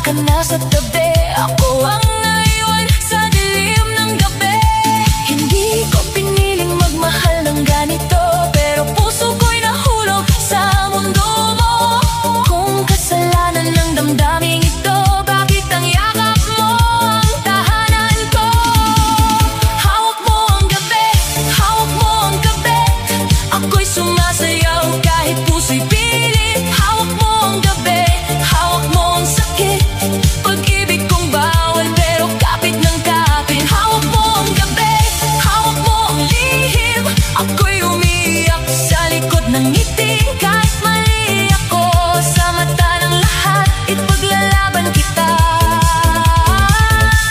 ka na sa tabi, ako ang naiwan sa dilim ng gabi. Hindi ko piniling magmahal ng ganito, pero puso ko'y nahulog sa mundo mo. Kung kasalanan ng damdaming ito, bakit ang yakap mo ang tahanan ko? Hawak mo ang gabi, hawak mo ang gabi, ako'y sumasayaw kahit puso'y pilit. Hawak mo ang gabi, hawak mo ang sakit, pag-ibig kong bawal pero kapit ng kapit. Hawak mo ang gabi, hawak mo ang lihim, ako'y umiiyak sa likod ng ngiti. Kahit mali ako sa mata ng lahat, ipaglalaban kita.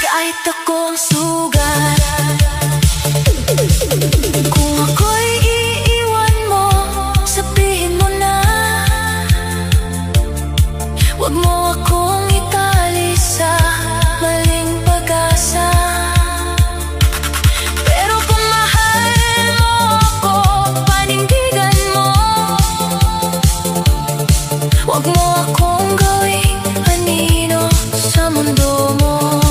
Kahit ako ang sugat, kung ako'y iiwan mo, sabihin mo na. Huwag mo akong itali sa maling pag-asa. Pero kung mahal mo ako, panindigan mo. Huwag mo akong gawing anino sa mundo mo.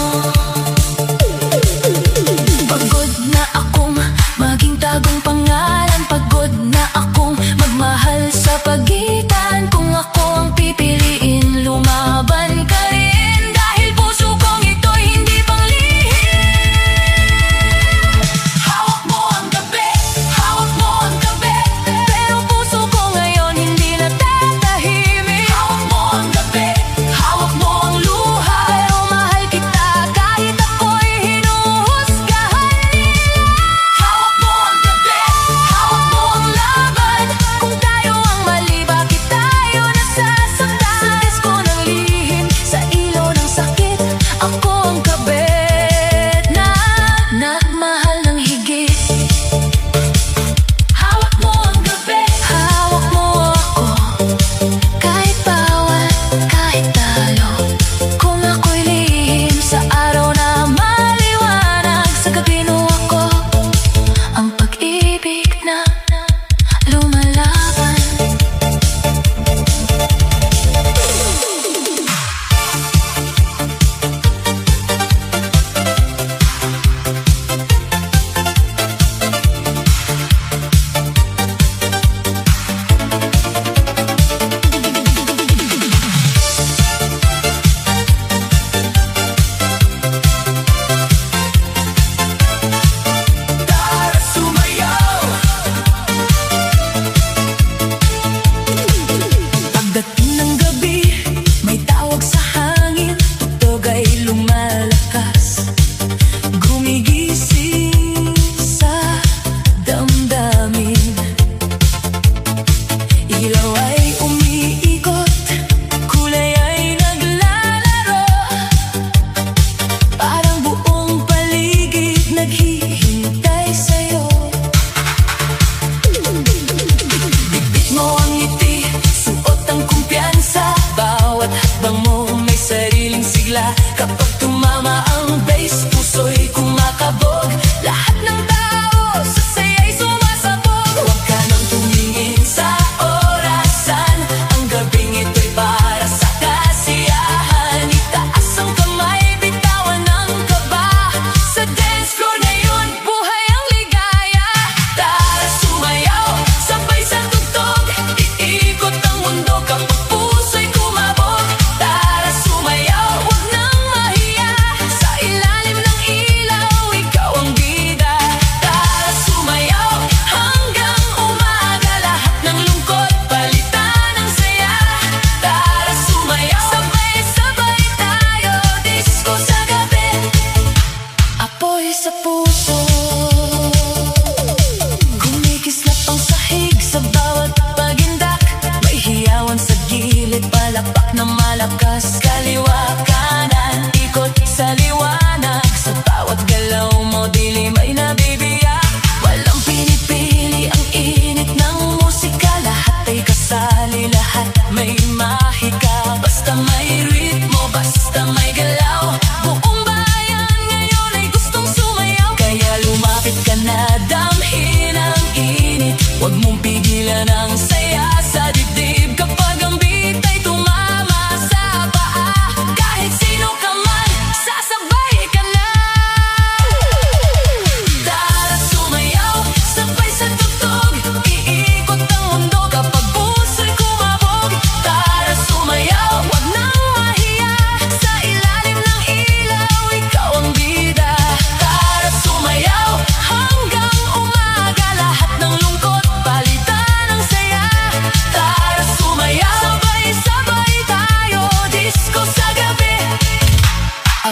Pagod na akong maging tagong pangalan, pagod na akong magmahal sa pagitan. Kung ako ang pipiliin, lumaban ka rin, dahil puso kong ito'y hindi panglihim. Hawak mo ang gabi, hawak mo ang gabi, pero puso ko ngayon hindi na tatahimik. Hawak mo ang gabi, hawak mo ang luha, pero mahal kita kahit ako'y hinuhusgahan nila. Hawak mo ang gabi, hawak mo ang laban, kung tayo ang mali, bakit tayo nasasaktan? Sa disko ng lihim, sa ilo ng sakit, ako ang kabit na nagmahal ng higit. Hawak mo ang gabi, hawak mo ako, kahit bawal, kahit talo. Kung ako'y lihim sa araw na maliwanag, sa gabi mo ako ang pag-ibig na lumalaban. Tara sumayaw! Pagdating ng gabi, may tawag sa hangin, tugtog ay lumalakas, gumigising sa damdamin. Ilaw ay umiikot, kulay ay naglalaro, parang buong paligid naghihintay sa'yo. Bibit mo ang ngiti, suot ang kumpiyansa, bawat hakbang mo may sariling sigla. Kapag tumama ang bass, puso'y kumakabog, lahat ng tao sa saya'y sumasabog. Huwag ka nang tumingin sa orasan, ang gabing ito'y para sa kasiyahan. Itaas ang kamay, bitawan ang kaba, sa dance floor ngayon, buhay ang ligaya. Tara sumayaw, sabay sa tugtog, iikot ang mundo kapag puso'y kumabog. Tara sumayaw, huwag nang mahiya, sa ilalim ng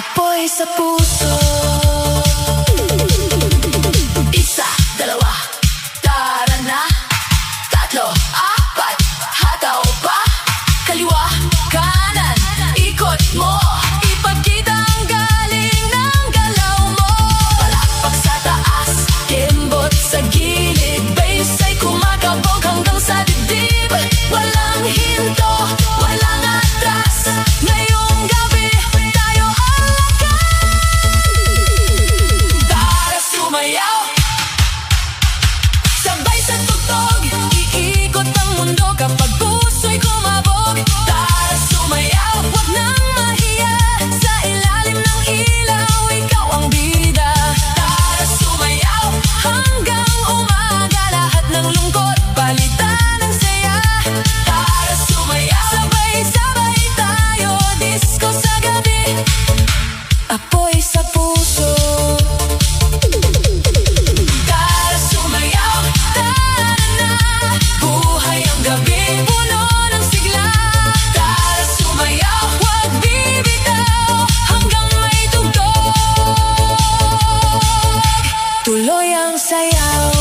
Apoy sa puso. Isa, dalawa, tara na. Tatlo, apat, hataw pa. Kaliwa, kanan, ikot mo. Ipagkita ang galing ng galaw mo. Palakpak sa taas, kimbot sa gilid. Bass ay kumakabog hanggang sa dibdib. Walang hinto, walang atras. Ngayong gabi, tayo ang lakas. Tara sumayaw, sabay sa tugtog. Iikot ang mundo kapag puso'y kumabog. Tara sumayaw, huwag nang mahiya. Sa ilalim ng ilaw, ikaw ang bida. Tara sumayaw, hanggang umaga. Lahat ng lungkot, palitan ng saya. Tara sumayaw, sabay-sabay tayo. Disco sa gabi, apoy sa puso. Tara sumayaw, tara na. Buhay ang gabi, puno ng sigla. Tara sumayaw, huwag bibitaw. Hanggang may tugtog, tuloy ang sayaw.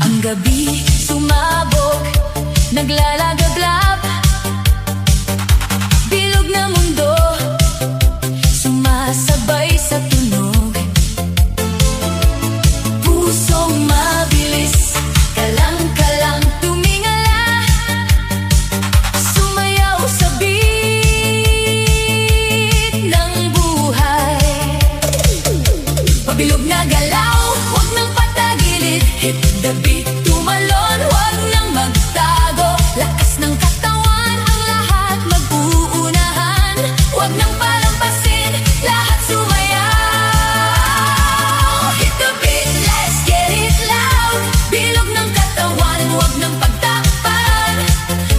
Ang gabi sumabog, naglalagablab. Bilog na mundo, sumasabay sa tunog. Pusong mabilis, kalang-kalang tumingala. Sumayaw sa beat ng buhay. Pabilog na galaw, huwag nang patagilid. Hit the beat, tumalon, huwag nang magtago. Lakas ng katawan, ang lahat mag-uunahan. Huwag nang palampasin, lahat sumayaw. Hit the beat, let's get it loud. Bilog ng katawan, huwag nang pagtakpan.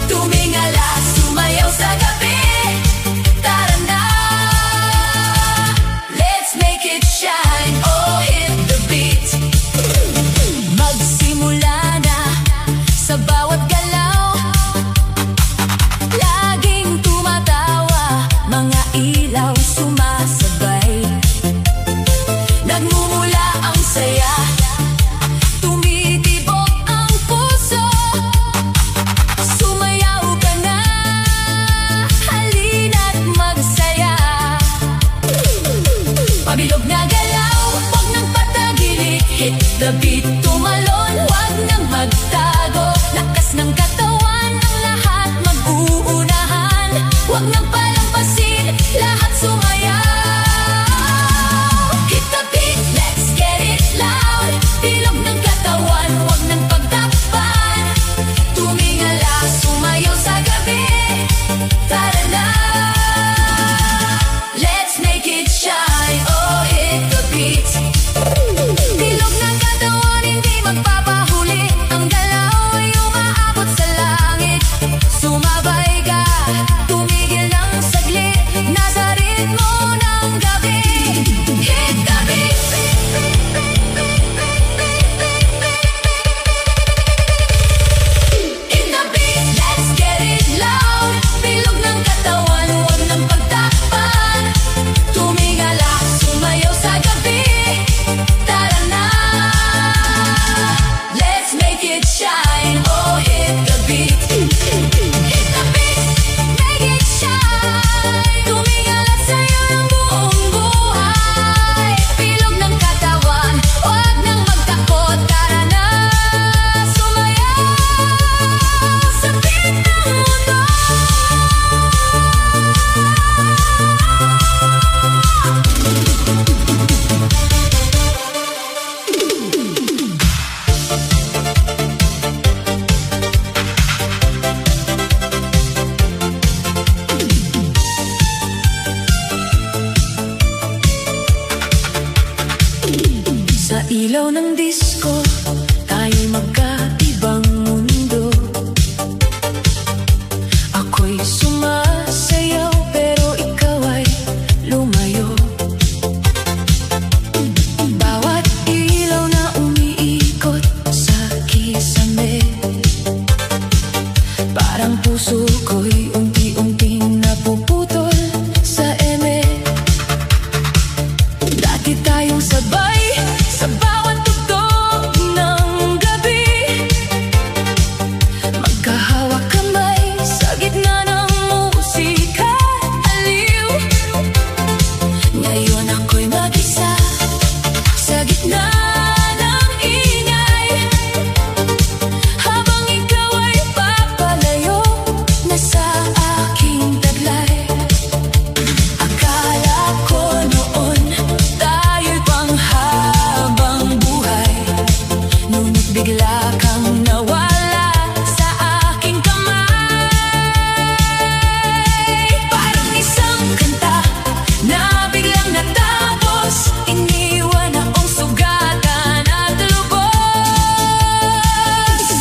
Tumingala, sumayaw sa gabi. Tara na, let's make it shine. Oh, hit the beat. Magsimula na sa bawat galaw. Laging tumatawa, mga ilaw sumasabay. Nagmumula ang saya, tumitibok ang puso. Sumayaw ka na, halina't magsaya. Pabilog na galaw, huwag nang patagili. Hit the beat, tumalon, huwag nang magtago. Lakas ng katawan, ang lahat mag-uunahan. Huwag nang palampasin, lahat sumayaw. Hit the beat, let's get it loud. Bilog ng katawan, huwag nang pagtakpan. Tumingala, sumayaw sa gabi. Tara na, let's make it shine. Oh, hit the beat. Bilog ng katawan, hindi magpapahuli. Ang galaw ay umaabot sa langit. Sumabay ka, tumigil ng ilaw ng disco, tayo'y magkaibang mundo. Ako'y sumasayaw pero ikaw ay lumayo. Bawat ilaw na umiikot sa kisame, parang puso ko'y unti-unting napuputol sa eme. Dati tayong sabay sa bawat tugtog ng gabi, magkahawak kamay sa gitna ng musika aliw. Ngayon ako'y mag-isa sa gitna ng ingay, habang ikaw ay papalayo na sa aking taglay. Akala ko noon tayo'y panghabang buhay, ngunit bigla kang nawala sa aking kamay. Parang isang kanta na biglang natapos, iniwan akong sugatan at lubos.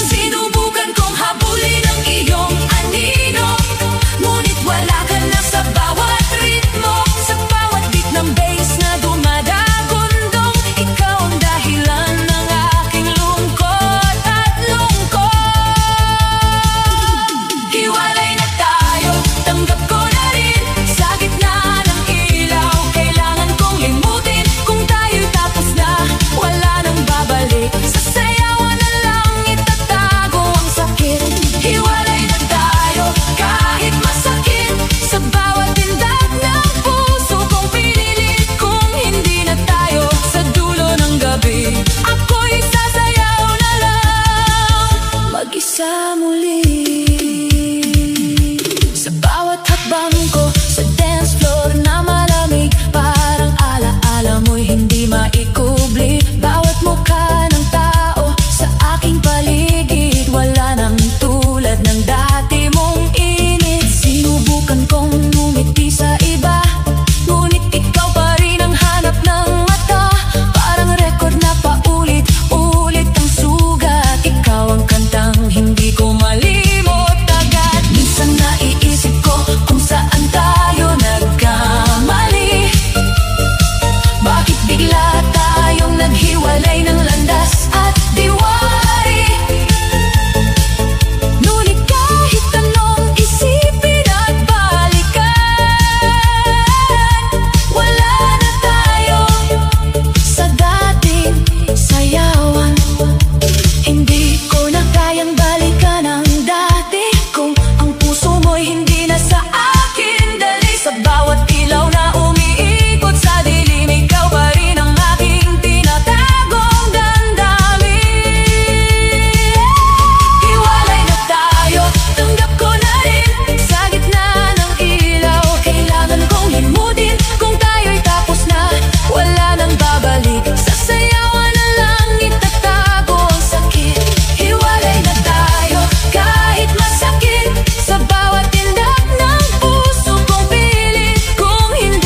Sinubukan kong habulin ang iyong anino, ngunit wala ka na sa bawat ritmo, sa bawat beat ng bass na dumadagundong. Ikaw ang dahilan ng aking lungkot at lungkot. Hiwalay na tayo, tanggap ko na rin. Sa gitna ng ilaw, kailangan kong limutin. Kung tayo'y tapos na, wala nang babalik. Sa sayawan na lang itatago ang sakit. Hiwalay na tayo, kahit masakit. Sa bawat tindag ng puso kong pinilit. Kung hindi na tayo sa dulo ng gabi, ako'y sasayaw na lang mag-isa muli. Sa bawat hakbang ko sa dance floor na malamig, parang alaala mo'y hindi maikubli. Bawat mukha ng tao sa aking paligid, wala nang tulad ng dati mong init. Sinubukan kong ngumiti sa iba, ngunit ikaw pa rin ang hanap ng mata. Parang record na paulit-ulit ang sugat, ikaw ang kantang hindi ko malimot agad. Minsan naiisip ko kung saan tayo nagkamali, bakit bigla tayong naghiwalay ng landas at diwari. Ngunit kahit anong isipin at balikan, wala na tayo sa dating sayawan. Hindi ko na kayang balikan ang dati, kung ang puso mo'y hindi na sa akin dali. Sa bawat ilaw na umiikot sa dilim, ikaw pa rin ang aking tinatagong damdamin. Hiwalay na tayo, tanggap ko na rin. Sa gitna ng ilaw, kailangan kong limutin. Kung tayo'y tapos na, wala nang babalik. Sa sayawan na lang itatago ang sakit. Hiwalay na tayo, kahit masakit. Sa bawat tindak ng puso kong pilit. Kung hindi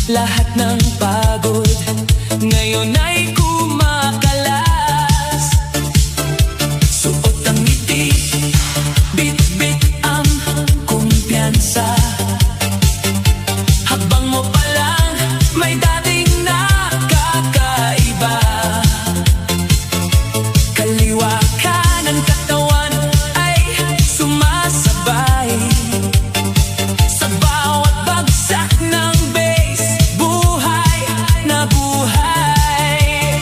Lahat ng pagod ngayon ay kumakalas. Suot ang ngiti, bit-bit ang kumpiyansa. Habang mo pa lang may dating nakakaiba. Kaliwa kanan katawan ay sumasabay. Sa bawat bagsak ng bass, buhay na buhay.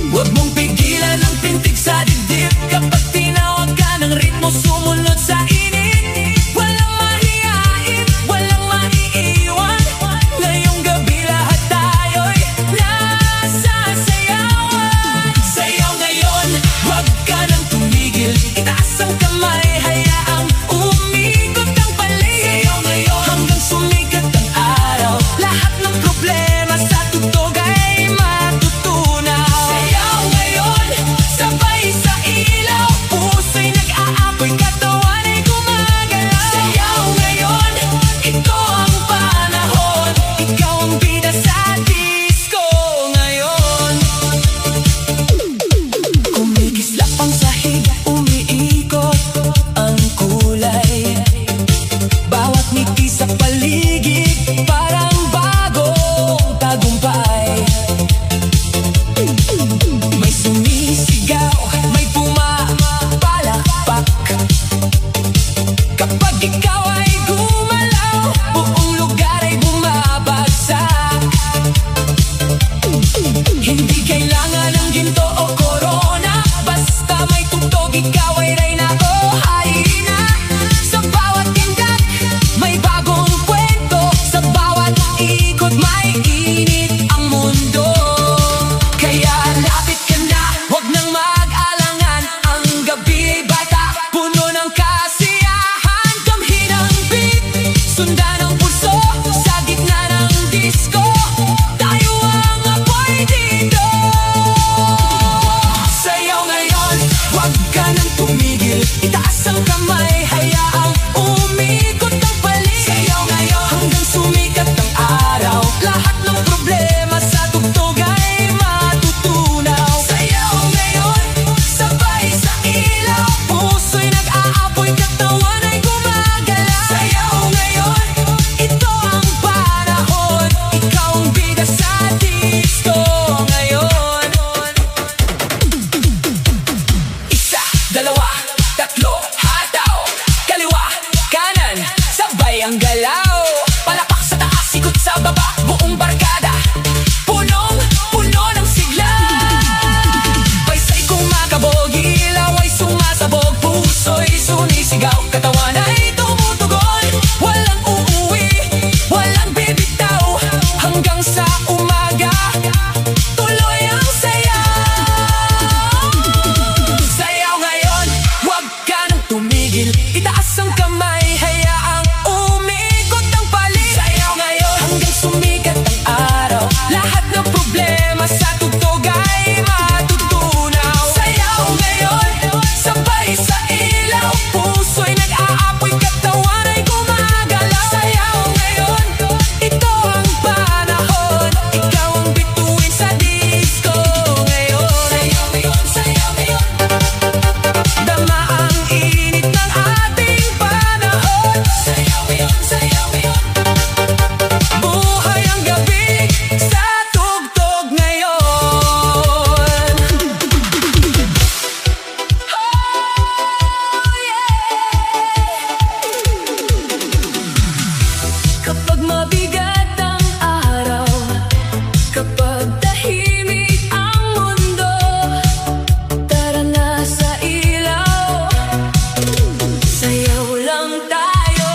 Huwag mong pigilan ang pintig sa dibdib. Kapag tinawag ka ng ritmo, sumunod sa init. Walang mahihain, walang maiiwan. Ngayong gabi lahat tayo'y nasasayawan. Sayaw ngayon, huwag ka nang tumigil. Itaas ang kamay, hayaang umikot ang paligid. Sayaw ngayon, hanggang sumikat ang araw. Lahat ng problema sa tugtog ay matutunaw. Sayaw ngayon, sabay sa ilaw. Puso'y nag-aapoy, katawan ay gumagalaw. Sayaw ngayon, ito ang panahon. Ikaw ang bida sa disco ngayon. Kumikislap ang sahig, umiikot ang kulay. Bawat ngiti sa paligid, parang bagong tagumpay. May sumisigaw, may pumapalakpak. Kapag ikaw ay gumalaw, buong lugar ay bumabagsak. Hindi kailangan ng ginto o korona. Basta may tugtog, ikaw ay reyna o harina. Sa bawat tindak, may bagong kwento. Sa bawat ikot, may init ang mundo. Kaya lapit ka na, huwag nang mag-alangan. Ang gabi bata, puno ng kasiyahan. Damhin ang beat, sundan ang pulso. Sa gitna ng disco, tayo ang apoy dito. Sayaw ngayon, huwag ka nang tumigil. Itaas ang kamay, hayaang umikot ang paligid. Sayaw ngayon, hanggang sumikat ang araw. Lahat ng problema sa tugtog ay matutunaw. Sayaw ngayon, sabay sa ilaw. Puso'y nag-aapoy, katawan ay gumagalaw. Sayaw ngayon, ito ang panahon. Ikaw ang bida sa disco ngayon. Isa, dalawa, tatlo, hataw. Kaliwa, kanan, sabay ang galaw. Palapak sa taas, ikot sa baba, buong barkada. Punong-puno ng sigla. Paisay kumakabog, ilaw ay sumasabog. Puso'y sunisigaw, katawan ay tumutugon. Walang uuwi, walang bibitaw. Hanggang sa umaga, tuloy ang sayaw. Sayaw ngayon, huwag ka nang tumigil. Itaas ang kamay, hayaang umikot ang paligid. Sayaw ngayon, hanggang sumikat ang araw. Lahat ng problema sa tugtog ay matutunaw. Sayaw ngayon, sabay sa ilaw. Puso'y nag-aapoy, katawan ay gumagalaw. Sayaw ngayon, ito ang panahon. Ikaw ang bituin sa disco ngayon. Sayaw ngayon, sayaw ngayon. Dama ang init ng ating panahon. Sayaw ngayon, sayaw ngayon. Buhay ang gabi sa tugtog ngayon. Oh yeah! Kapag mabigat ang araw, kapag tahimik ang mundo, tara na sa ilaw. Sayaw lang tayo.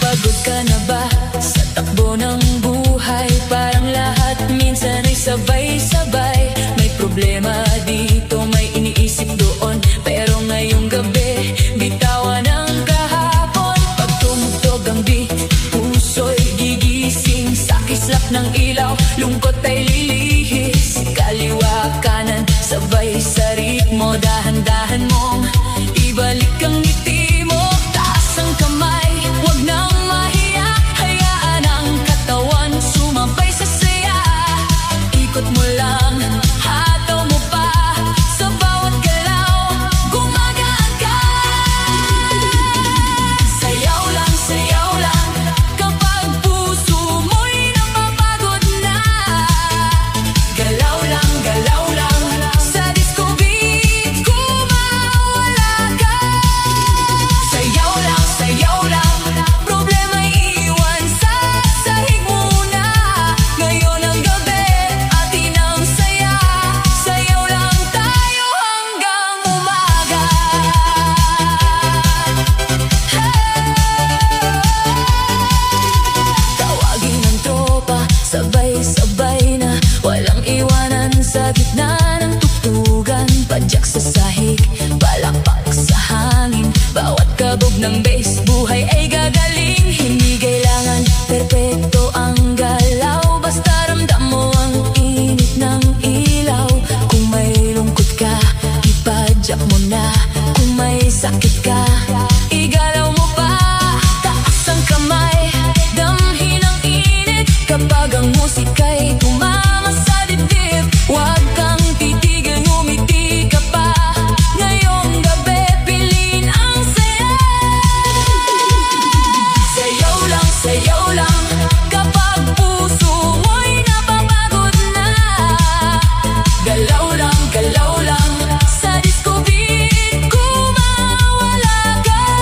Pagod ka na ba sa takbo ng buhay? Parang lahat minsan ay sabay-sabay. May problema dito, may iniisip doon. Pero ngayong Tsak mo na kung may sakit ka. Igalaw mo pa, taas ang kamay. Damhin ang init kapag ang musika'y tumama sa dibdib. Huwag kang titigil, ngumiti ka pa. Ngayong gabi, piliin ang saya. Sayaw lang kapag puso mo'y napapagod na. Galaw lang sa disco beat, kung mawala ka.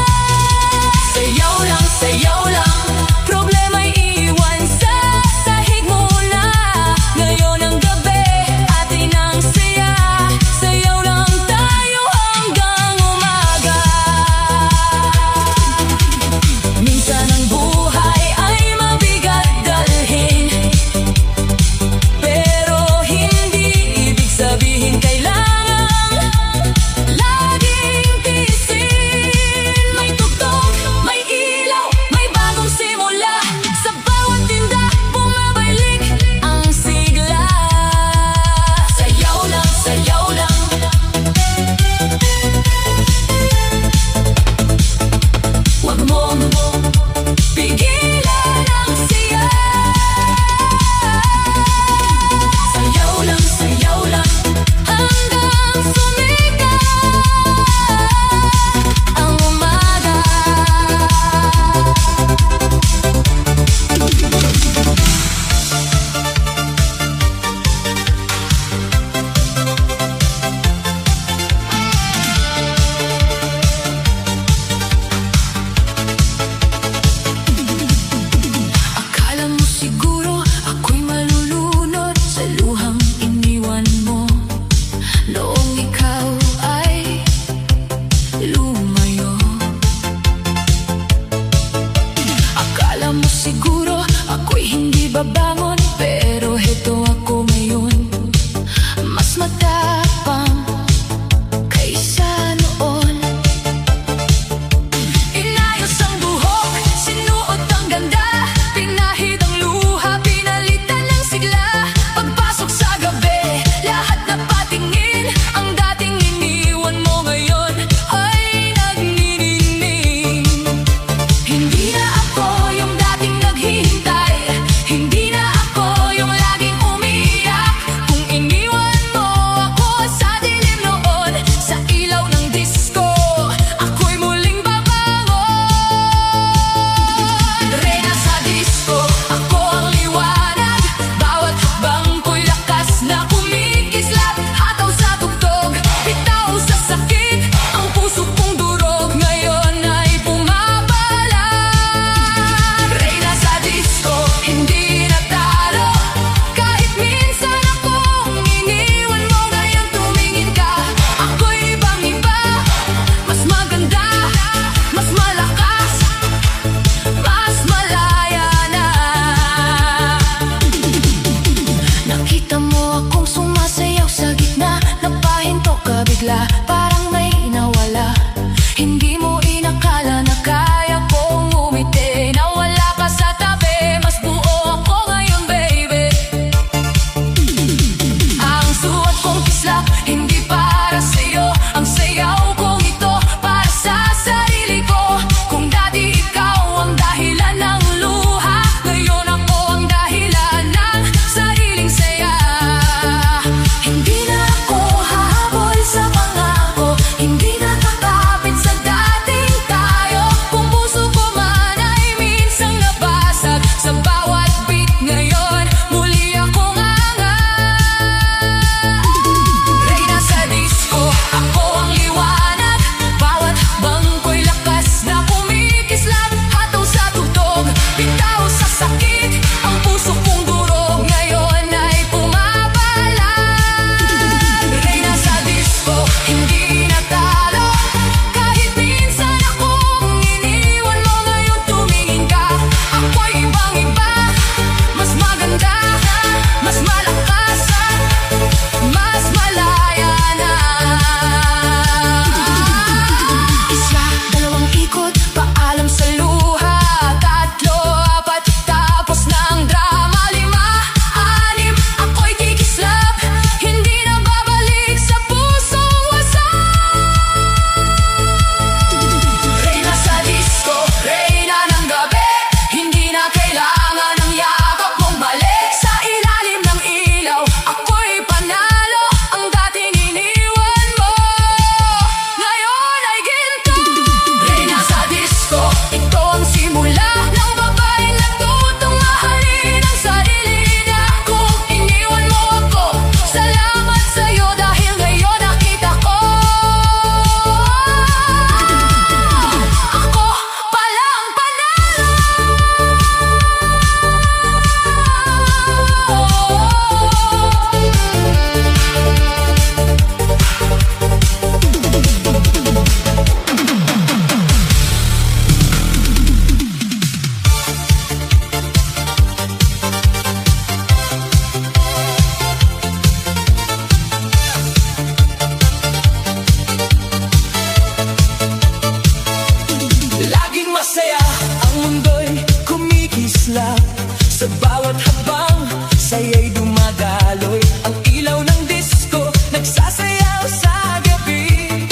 masaya, ang mundo'y kumikislap. Sa bawat habang saya'y dumadaloy. Ang ilaw ng disco nagsasayaw sa gabi.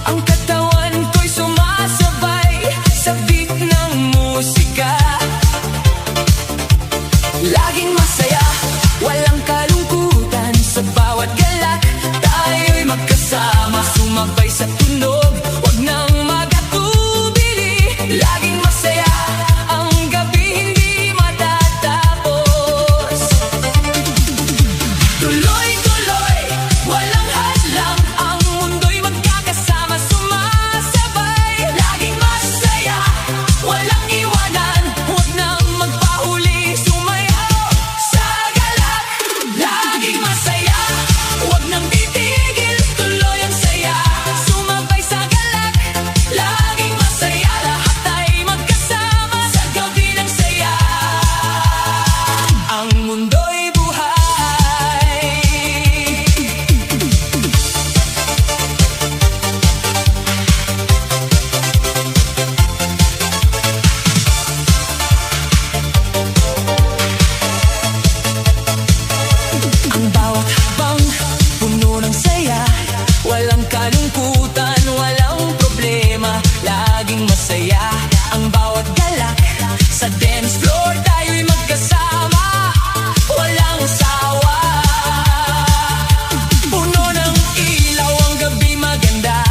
Ang katawan ko'y sumasabay sa beat ng musika. Laging masaya, walang kalungkutan. Sa bawat galak, tayo'y magkasama. Sumabay sa tunog, wag nang magatubili. Laging masaya, ang gabi hindi matatapos. Tuloy-tuloy, walang hadlang. Ang mundo'y magkakasama, sumasabay. Laging masaya, walang iwanan. Huwag nang magpahuli, sumayaw sa galak. Laging masaya, huwag nang titigil. Tuloy ang saya, sumabay sa galak. Laging masaya, lahat ay magkasama sa gabi ng saya. Ang mundo'y buhay. Ang bawat habang puno ng saya, walang kalungkutan, walang problema. Laging masaya, ang bawat galak. Sa dance floor tayo'y magkasama, walang sawa. Puno ng ilaw, ang gabi maganda.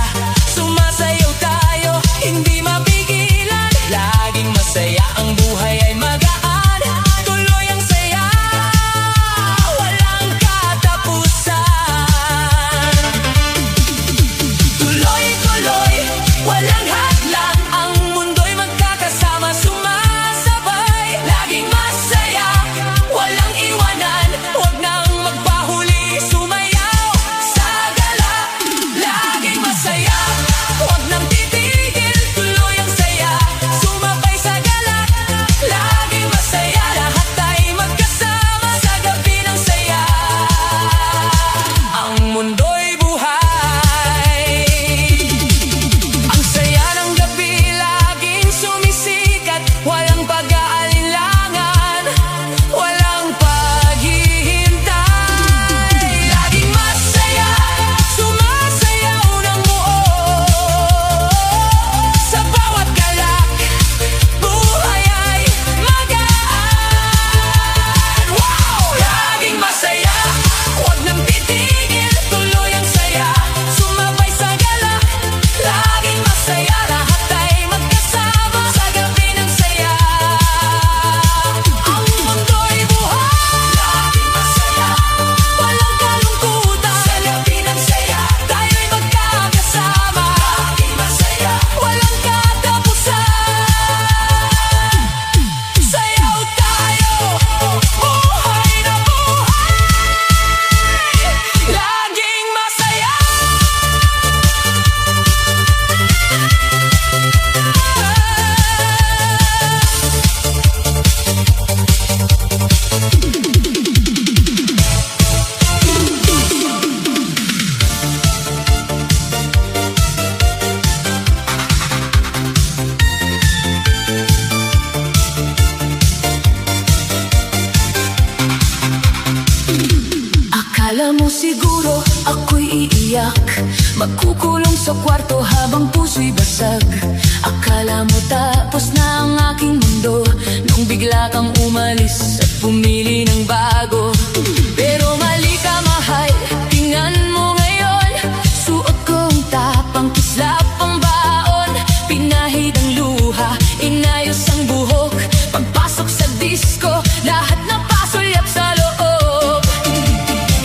Sumasayaw tayo, hindi mapigilan. Laging masaya, ang buhay ay magaan. Tuloy ang saya, walang katapusan. Tuloy-tuloy, walang hadlang. Ang mundo'y magkakasama, sumasabay. Laging masaya, walang iwanan. Huwag nang magpahuli, sumayaw sa galak. Laging masaya, huwag nang titigil. Tuloy ang saya, sumabay sa galak. Laging masaya, lahat ay magkasama sa gabi ng saya. Ang mundo'y buhay. Ang saya ng gabi laging sumisikat. Walang pag-aalinlangan, walang paghihintay. Laging masaya, sumasayaw ng buo. Sa bawat galak, buhay ay magaan. Wow! Laging masaya, huwag nang titigil. Tuloy ang saya, sumabay sa galak. Laging masaya, lahat ay magkasama sa gabi ng saya. Ang mundo'y buhay. Laging masaya, walang kalungkutan. Sa gabi ng saya, tayo'y magkakasama. Laging masaya, walang katapusan. Sayaw tayo, buhay na buhay. Laging masaya. Akala mo siguro ako'y iiyak, magkukulong sa kwarto habang puso'y basag. Akala mo tapos na ang aking mundo nung bigla kang umalis at pumili ng bago. Pero mali ka, mahal, tingnan mo ngayon. Suot kong tapang, kislap ang baon. Pinahid ang luha, inayos ang buhok. Pagpasok sa disco, lahat na pasulyap sa loob.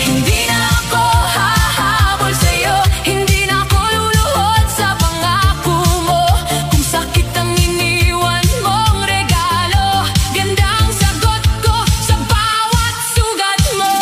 Hindi na ako hahabol sa'yo, hindi na ako luluhod sa pangako mo. Kung sakit ang iniwan mong regalo, ganda ang sagot ko sa bawat sugat mo.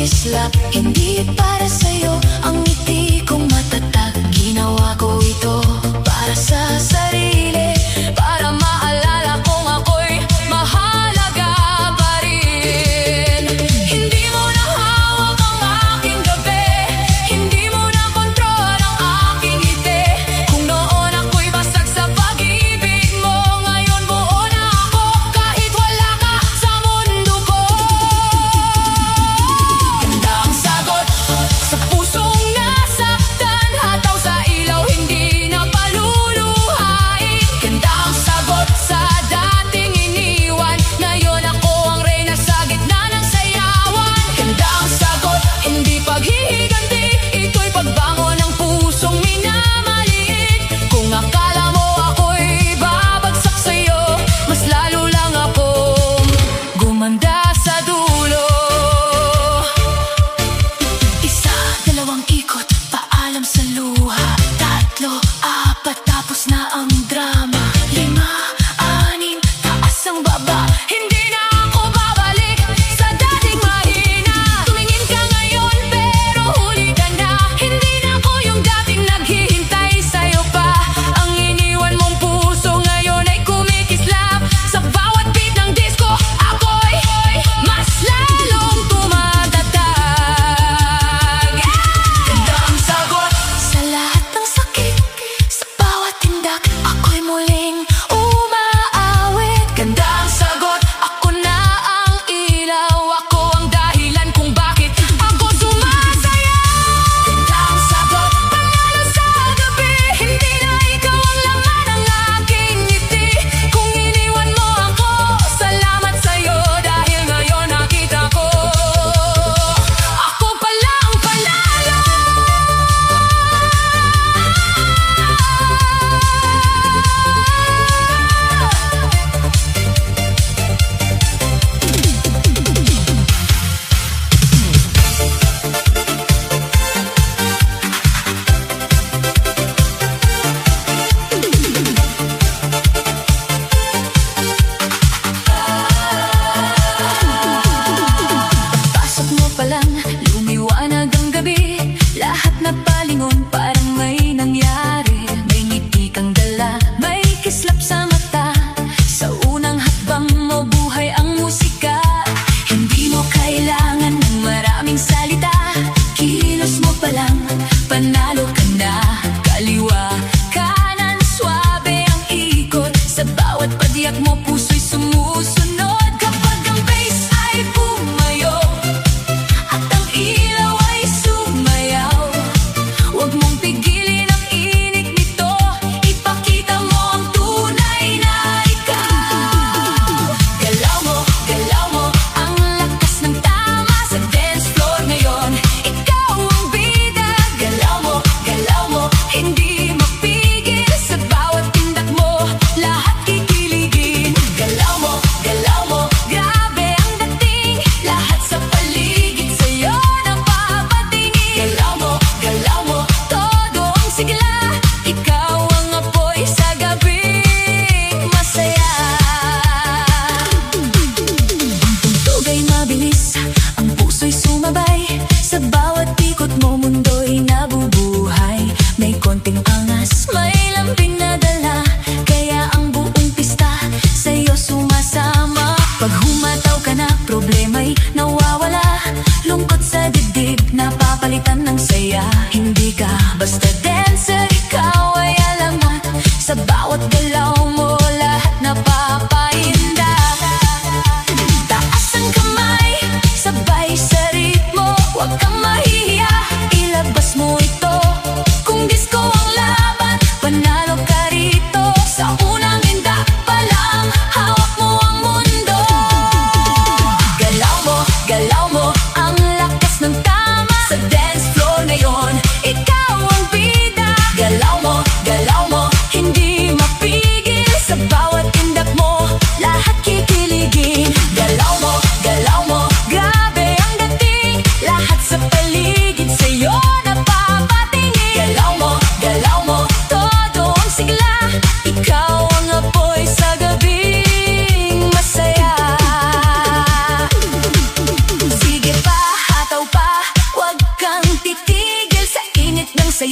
kislap, hindi para sa'yo. Ang ngiti kong matatag, ginawa ko ito para sa sarili, para maalala kong ako'y mahalaga pa rin. Hindi mo na hawak ang aking gabi, hindi mo na kontrol ang aking ngiti. Kung noon ako'y basag sa pag-ibig mo, ngayon buo na ako kahit wala ka sa mundo ko. Ganda ang sagot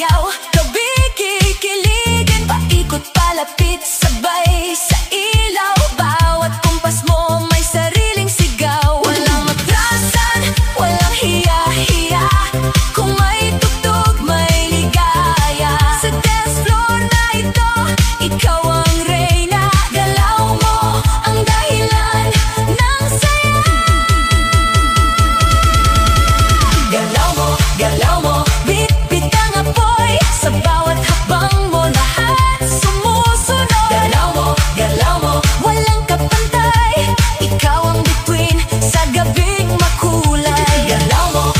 sayaw. Gabi kikiligin, paikot palapit, sabay sa ilaw. Bawat kumpas mo may sariling sigaw. Walang matrasan, walang hiya-hiya. Kung may tugtog, may ligaya. Sa dance floor na ito, ikaw ang reyna. Galaw mo ang dahilan ng saya. Galaw mo, bit-bit ang apoy. Sa bawat hakbang mo, lahat sumusunod. Galaw mo, walang kapantay. Ikaw ang bituin sa gabing makulay. Galaw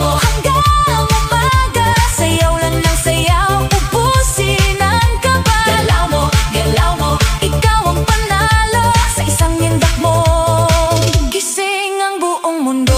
mo, hanggang umaga. Sayaw lang ng sayaw, ubusin ang kaba. Galaw mo, ikaw ang panalo. Sa isang indak mo, gising ang buong mundo.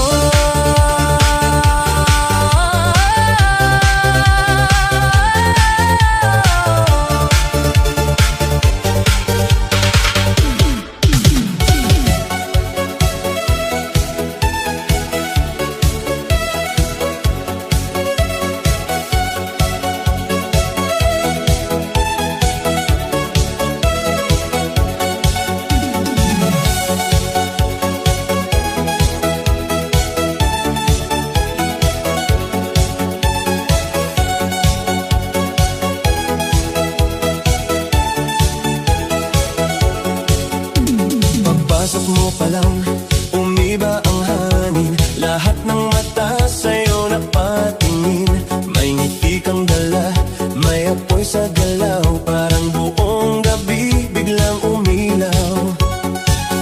Pagpasok mo pa lang, umiba ang hangin. Lahat ng mata sa'yo napatingin. May ngiti kang dala, may apoy sa galaw. Parang buong gabi biglang umilaw.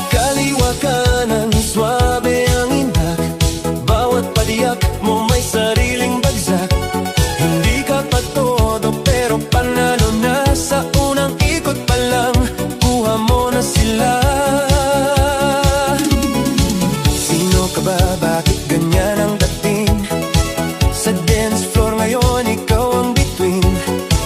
Kaliwa kanan, swabe ang indak. Bawat padiyak mo may sariling bagsak. Hindi ka pa todo pero panalo na. Sa unang ikot pa lang, kuha mo na sila. Bakit ganyan ang dating? Sa dance floor ngayon, ikaw ang bituin.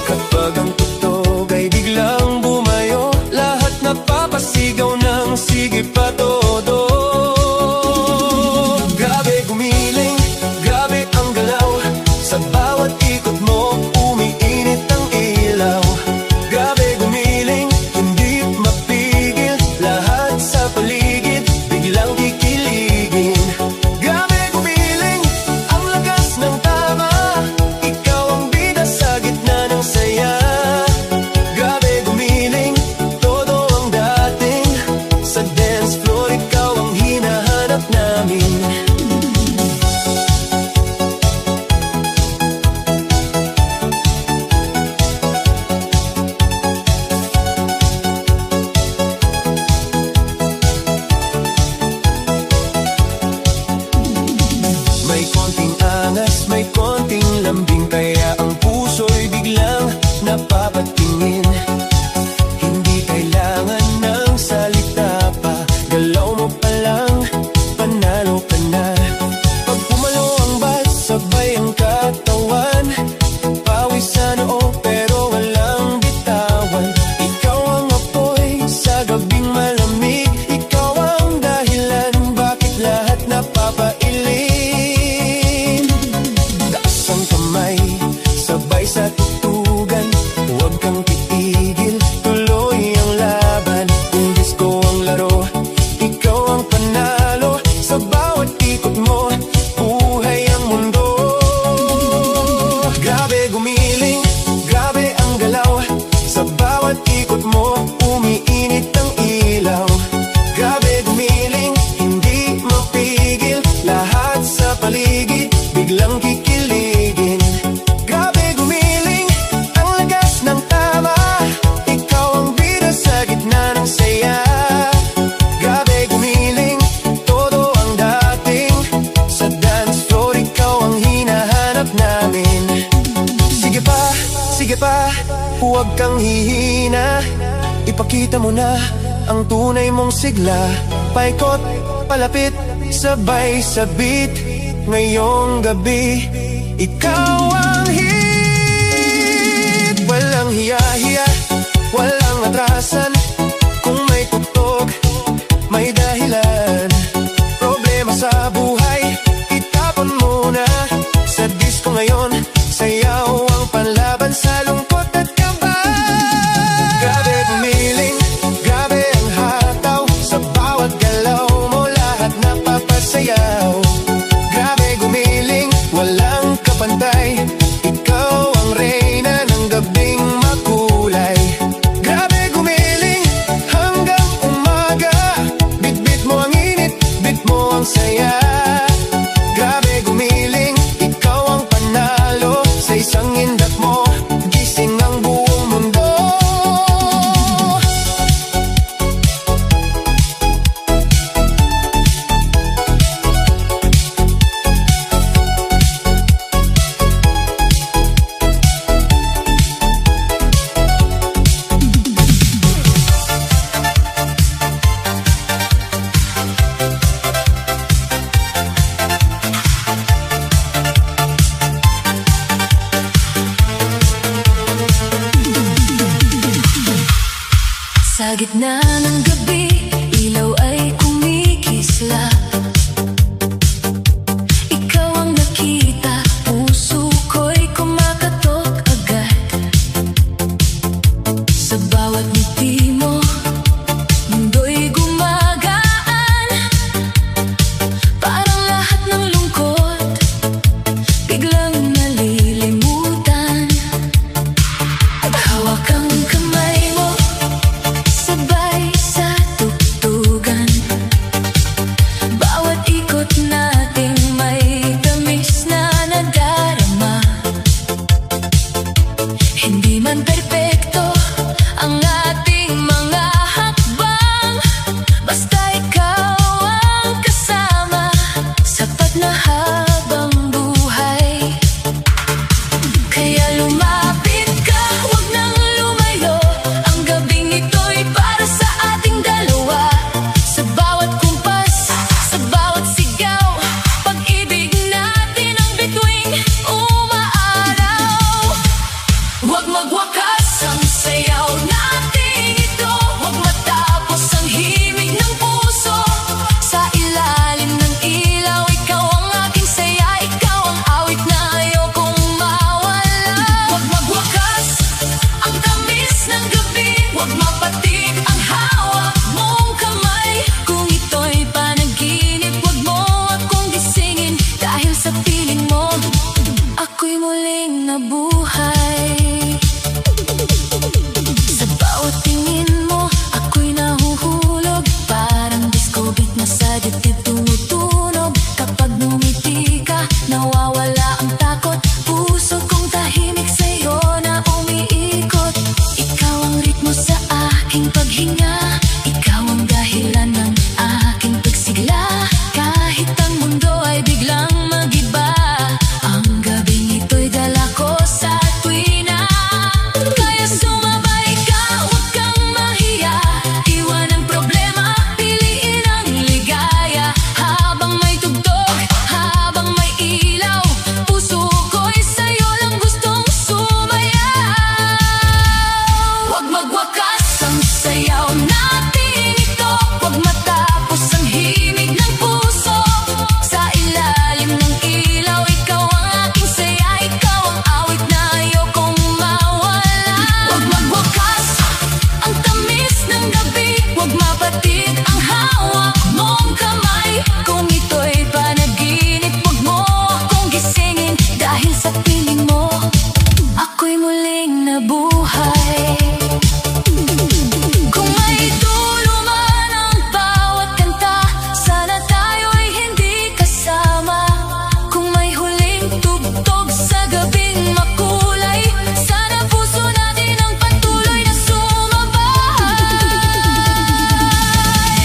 Kapag ang tugtog ay biglang bumayo, lahat napapasigaw ng sige pa todo. Grabe gumiling, grabe ang galaw. Sa bawat ikot mo, umiinit ang ilaw. Grabe gumiling, hindi mapigil. Lahat sa paligid, biglang kikiligin. May konting angas, may konting lambing. Kaya ang puso'y biglang napapatingin. Hindi kailangan ng salita pa. Galaw mo pa lang, panalo ka na. Pag pumalo ang bat, sabay ang katawan. Pawis sa noo pero walang bitawan. Ikaw ang apoy sa gabing malamig. Ikaw ang dahilan bakit lahat napapailing. Sabay sa tutugan, huwag kang titigil. Tuloy ang laban, kung disco ang laro, ikaw ang panalo. Sa bawat ikot mo, buhay ang mundo. Grabe gumiling, grabe ang galaw. Sa bawat ikot mo, umiinit ang ilaw. Grabe gumiling, hindi mapigil. Lahat sa paligid, biglang kikiligin. Sige pa, huwag kang hihina. Ipakita mo na ang tunay mong sigla. Paikot, palapit, sabay sa beat. Ngayong gabi, ikaw ang hit. Walang hiya-hiya, walang atrasan. Kung may tugtog, may dahilan. Problema sa buhay, itapon mo na. Sa disco ngayon, sayaw ang panlaban. Sa gitna ng gabi, ilaw ay kumikislap. Ikaw ang nakita, puso ko'y kumakatok agad. Sa bawat ngiti mo, mundo'y gumagaan. Parang lahat ng lungkot biglang nalilimutan. Paghawak ang kamay mo, sabay sa tugtugan. Bawat ikot nating may tamis na nadarama. Hindi man perpekto ang ating mga hakbang, basta ikaw ang kasama, sapat na habang buhay. Kaya lumapit ka, huwag nang lumayo. Ang gabing ito'y para sa ating dalawa. Sa bawat kumpas, sa bawat sigaw, pag-ibig natin ang bituing umaaraw. Huwag magwakas ang sayaw natin ito, huwag matapos ang himig ng puso. Sa ilalim ng ilaw, ikaw ang aking saya, ikaw ang awit na ayokong mawala. Huwag magwakas ang tamis ng gabi, huwag mapatig ang hawak mong kamay. Kung ito'y panaginip, huwag mo akong gisingin, dahil sa piling mo, ako'y muling nabuhay. Sa bawat tingin mo, ako'y nahuhulog, parang disco beat na sa dibdib tumutunog. Kapag ngumiti ka, nawawala ang takot, puso kong tahimik sa'yo na umiikot. Ikaw ang ritmo sa aking paghinga, ikaw ang dahilan ng aking pagsigla. Kahit ang mundo ay biglang mag-iba, ang gabing ito'y dala ko sa tuwina. Kaya sumabay ka, huwag kang mahiya, iwan ang problema, piliin ang ligaya. Habang may tugtog, habang may ilaw, puso ko'y sa'yo lang gustong sumayaw. Huwag magwakas ang sayaw natin ito, huwag matapos ang himig ng puso. Sa ilalim ng ilaw, ikaw ang aking saya, ikaw ang awit na ayokong mawala. Huwag magwakas ang tamis ng gabi, huwag mapatig ang hawak mong kamay. Kung ito'y panaginip, huwag mo akong gisingin, dahil sa piling mo, ako'y muling nabuhay. Kung may dulo man ang bawat kanta, sana tayo'y hindi kasama. Kung may huling tugtog sa gabing makulay, sana puso natin ang patuloy na sumabay.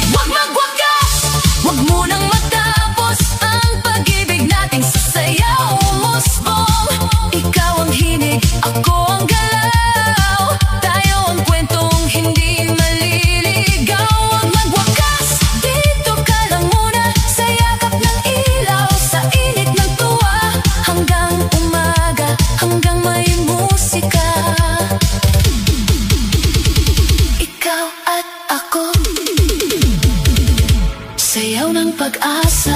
Huwag magwakas, huwag munang matapos ang pag-ibig nating sasayaw umusbong. Ikaw ang hinig, ako ang galaw, tayo ang kwentong hindi maliligaw. Huwag magwakas, dito ka lang muna, sa yakap ng ilaw, sa init ng tuwa, hanggang umaga, hanggang may musika. Ikaw at ako, sayaw ng pag-asa.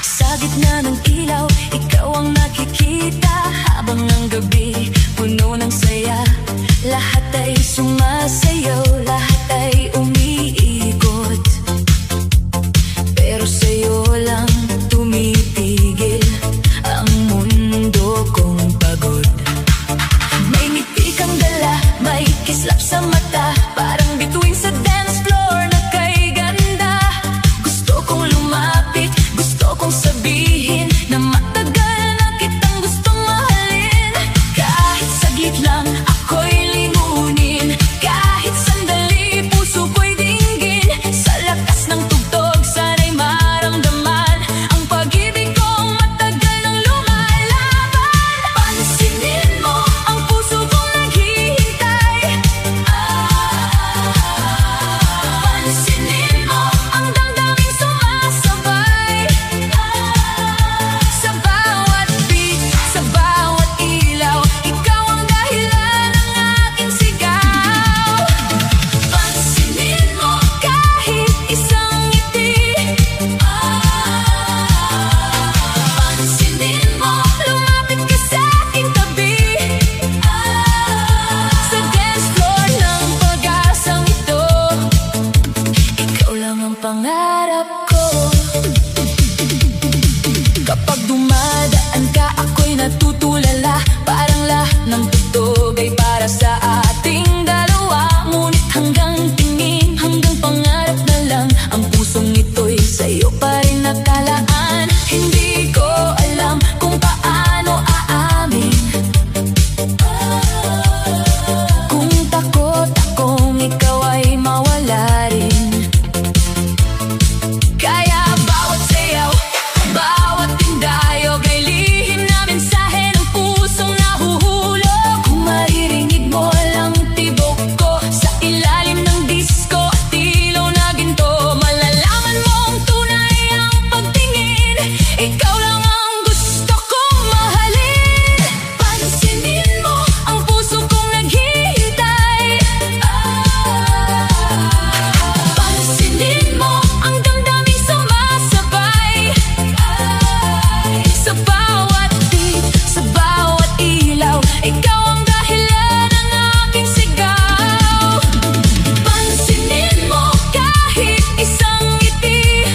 Sa gitna ng ilaw, ikaw ang nakikita, habang ang gabi puno ng saya. Lahat ay sumasayaw, lahat ay umiikot, pero sa'yo lang tumitigil ang mundo kong pagod. May ngiti kang dala, may kislap sa mata, parang bituin sa dance floor na kay ganda. Gusto kong lumapit, gusto kong sabihin na matagal na kitang gustong mahalin. Kahit saglit lang ako'y lingunin, kahit sandali puso ko'y dinggin. Sa lakas ng tugtog sana'y maramdaman ang pag-ibig kong matagal nang lumalang. pangarap ko. Kapag dumadaan ka, ako'y natutulala. Parang lahat ng tugtog ay para sa ating dalawa. Ngunit hanggang tingin, hanggang pangarap na lang. Ang pusong ito'y sa'yo pa rin nakalaan. Hindi ko alam kung paano aamin, kung takot akong ikaw ay mawala rin. Kaya bawat sayaw, bawat tindayog ay lihim na mensahe ng pusong nahuhulog. Kung maririnig mo lang tibok ko sa ilalim ng disco at ilaw na ginto, malalaman mong tunay ang pagtingin. Ikaw lang ang gusto kong mahalin. Pansinin mo ang puso kong naghihintay. Pansinin mo ang damdaming sumasabay. Sa bawat beat, sa bawat ilaw, ikaw ang dahilan ng aking sigaw. Pansinin mo kahit isang ngiti.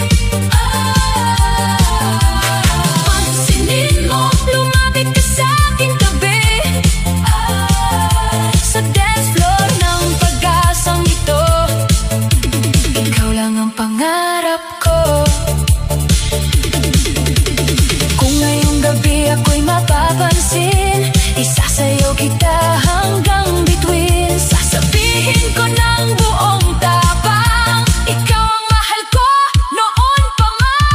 Pansinin mo, lumapit ka sa aking tabi. Sa dance floor ng pag-asang ito, ikaw lang ang pangarap ko. Kung ngayong gabi ako'y mapapansin, isasayaw kita hanggang bituin. Sasabihin ko ng buong tapang, ikaw ang mahal ko noon pa man.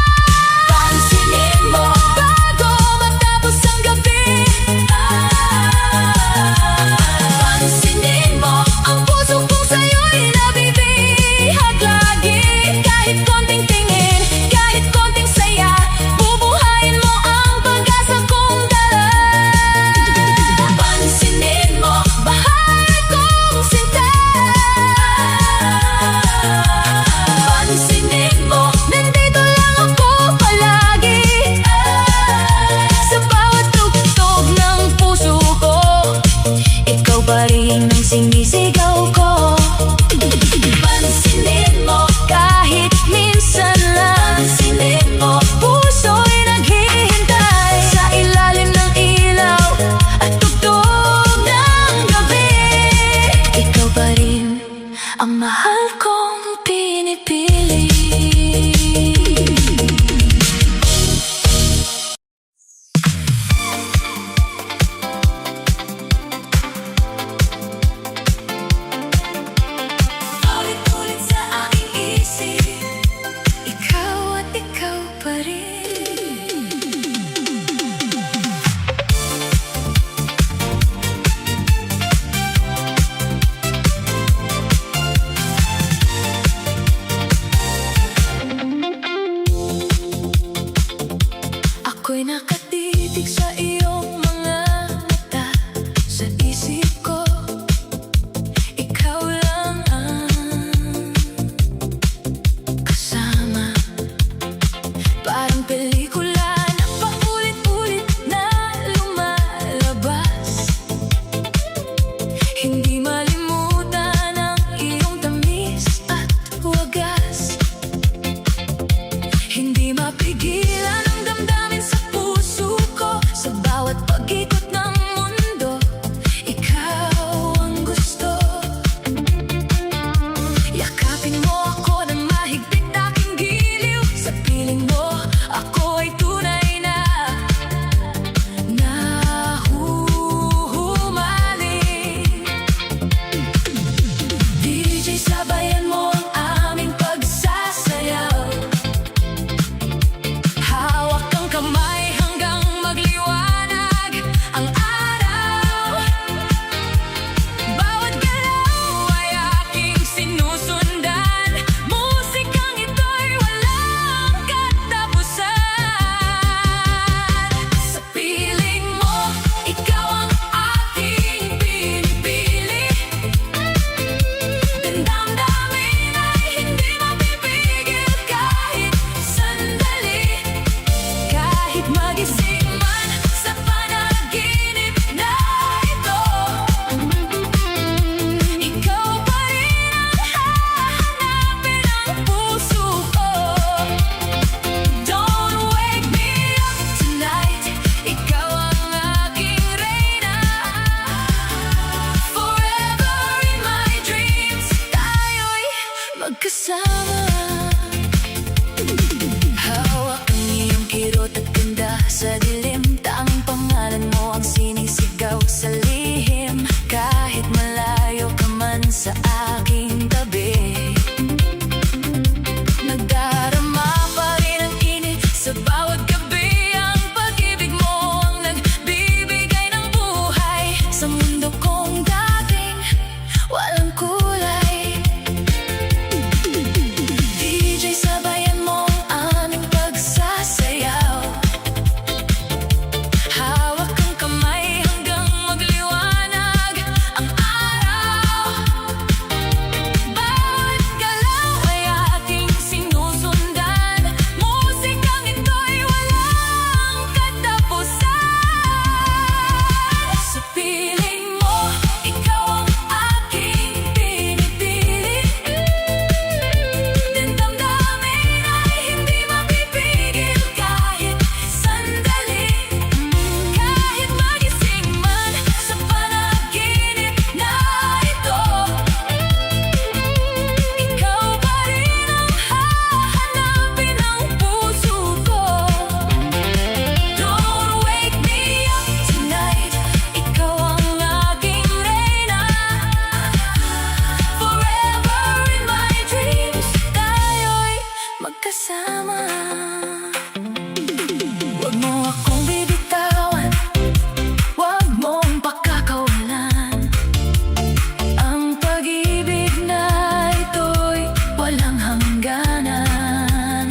Pansinin mo bago matapos ang gabi. Pansinin mo ang puso kong sa'yo'y nabibihag lagi. Kahit konting tingin, kahit konting saya, bubuhayin mo ang pag-asa kong dala. Pansinin mo, mahal kong sinta. Pansinin mo, nandito lang ako palagi. Sa bawat tugtog ng puso ko, ikaw pa rin ang sinisigaw ko. Pansinin mo kahit minsan lang. Pansinin mo, puso'y naghihintay. Sa ilalim ng ilaw at tugtog ng gabi, ikaw pa rin ang mahal kong pinipili. Ulit-ulit sa aking isip, ikaw at ikaw pa rin. magkasama. Hawak ang iyong kirot at ganda sa dilim. Tanging pangalan mo ang sinisigaw sa lihim. Kahit malayo ka man sa aking tabi, nagdarama pa rin ang init sa bawat gabi. Ang pag-ibig mo ang nagbibigay ng buhay sa mundo kong dating walang kulay. DJ, sabayan mo ang aming pagsasayaw. Hawak ang kamay hanggang magliwanag ang araw. Bawat galaw ay ating sinusundan. Musikang ito'y walang katapusan. Sa piling mo, ikaw ang aking pinipili. Damdamin ay hindi mapipigil kahit sandali. Kahit magising man sa panaginip na ito, ikaw pa rin ang hahanapin ng puso ko. Don't wake me up tonight. Ikaw ang aking reyna. Forever in my dreams, tayo'y magkasama. Huwag mo akong bibitawan, huwag mong pakakawalan. Ang pag-ibig na ito'y walang hangganan.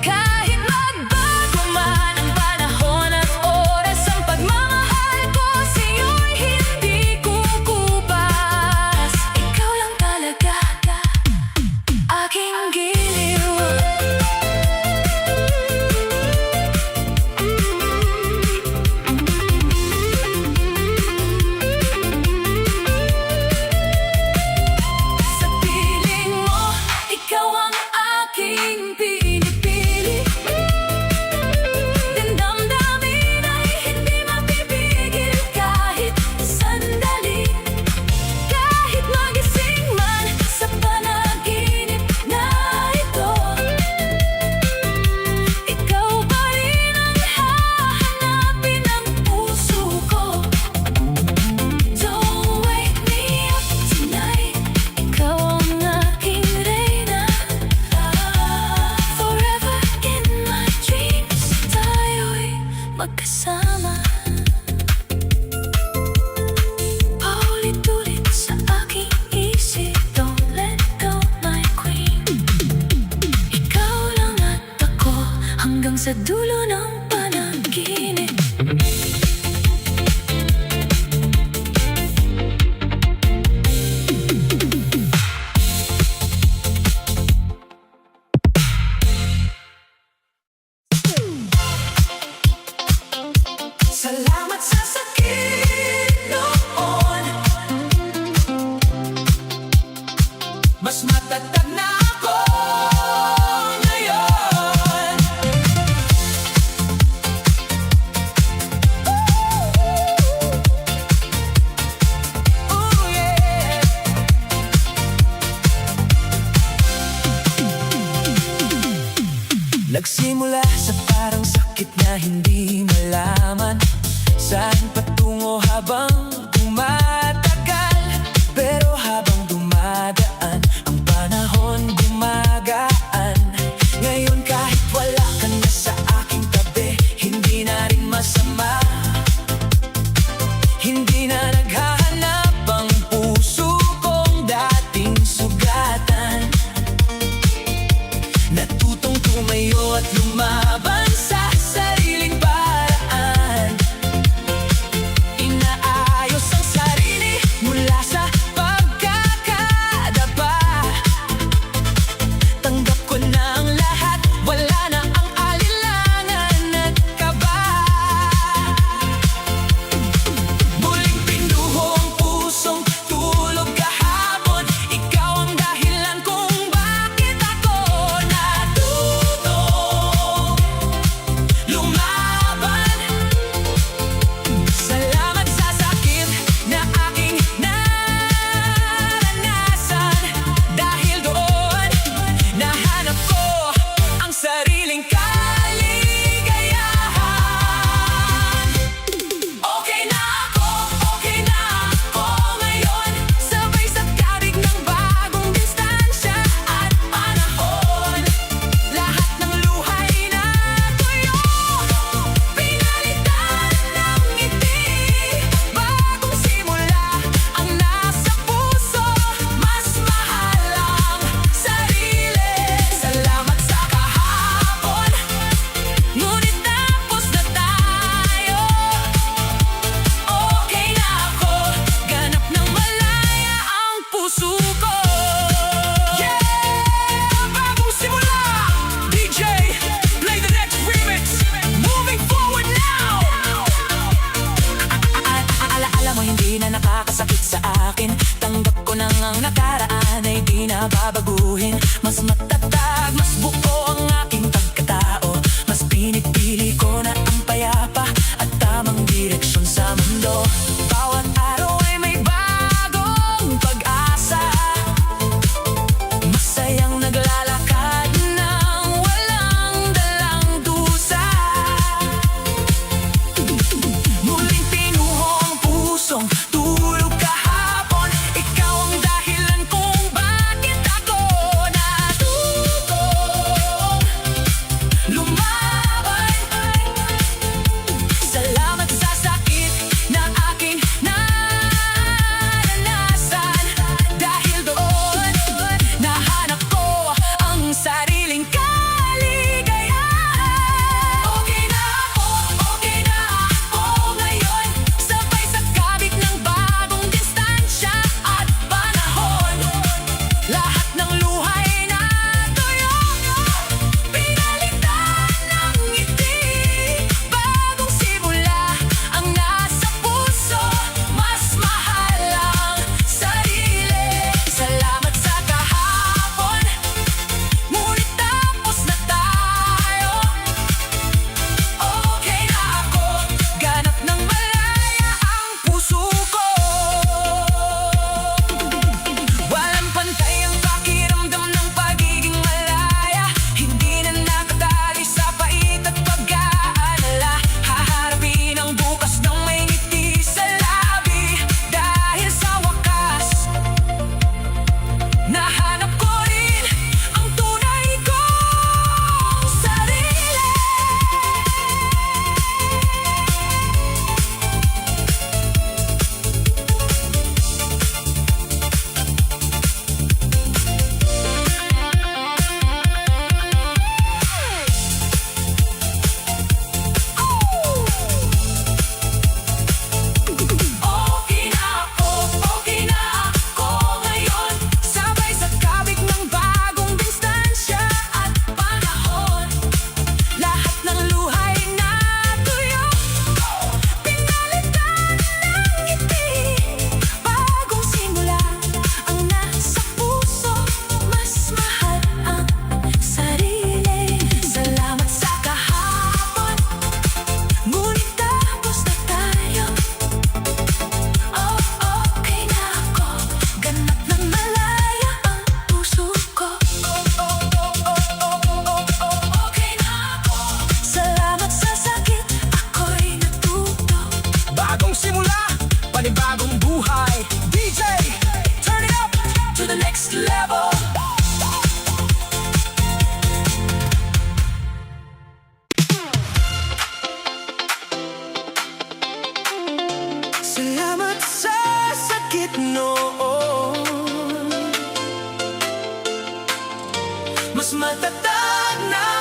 Kahit magbago man ang panahon at oras, ang pagmamahal ko sa'yo'y hindi kukupas. Ikaw lang talaga aking giliw. Sa piling mo, ikaw ang aking pinipili. Damdamin ay hindi mapipigil kahit sandali. Kahit magising man sa panaginip na ito, ikaw pa rin ang hahanapin ng puso ko. Don't wake me up tonight. Ikaw ang aking reyna. Forever in my dreams, tayo'y magkasama. Paulit-ulit sa aking isip, don't let go my queen. Ikaw lang at ako hanggang sa dulo ng panaginip. Salamat sa sakit noon, mas matatag na ako ngayon. Ooh, yeah. Nagsimula sa parang sakit na hindi malaman saan patungo habang tumatagal. Pero habang dumadaan ang panahon, gumagaan. Ngayon kahit wala ka na sa aking tabi, hindi na rin masama. Hindi na naghahanap ang puso kong dating sugatan. Natutong tumayo at lumaban sa sariling paraan. Inaayos nakaraan ay di na babaguhin. Mas matatag, mas buo ang aking pagkatao. Mas pinipili ko na ang payapa at tamang direksyon sa mundo. Bawat araw ay may bagong pag-asa. Masayang naglalakad ng walang dalang dusa. Muling pinuho ang pusong tulog kahapon. Ikaw ang dahilan kung bakit ako natutong lumaban. Salamat sa sakit na aking naranasan. Dahil doon, nahanap ko ang sariling kaligayahan. Okay na ako ngayon. Sabay sa kabig ng bagong distansya at panahon. Lahat ng luhay na tuyo, pinalitan ng ngiti. Bagong simula ang nasa puso, mas mahal ang sarili. Salamat sa kahapon, ngunit tapos na tayo. Okay na ako, ganap ng malaya ang puso ko. Walang pantay ang pakiramdam ng pagiging malaya. Hindi na nakatali sa pait at pag-aalala. Haharapin ang bukas ng may ngiti sa labi. Dahil sa wakas, nahanap ko rin ang tunay kong sarili. Okay na ako ngayon. Sabay sa kabig ng bagong distansya at panahon. Lahat ng luhay na tuyo, pinalitan ng ngiti. Bagong simula ang nasa puso, mas mahal ang sarili. Salamat sa kahapon, ngunit tapos na tayo. Okay na ako, ganap ng malaya ang puso ko. Okay na ako, salamat sa sakit, ako'y natuto. Bagong simula, panibagong buhay. DJ, turn it up To the next level. Salamat sa sakit noon. Mas matatag na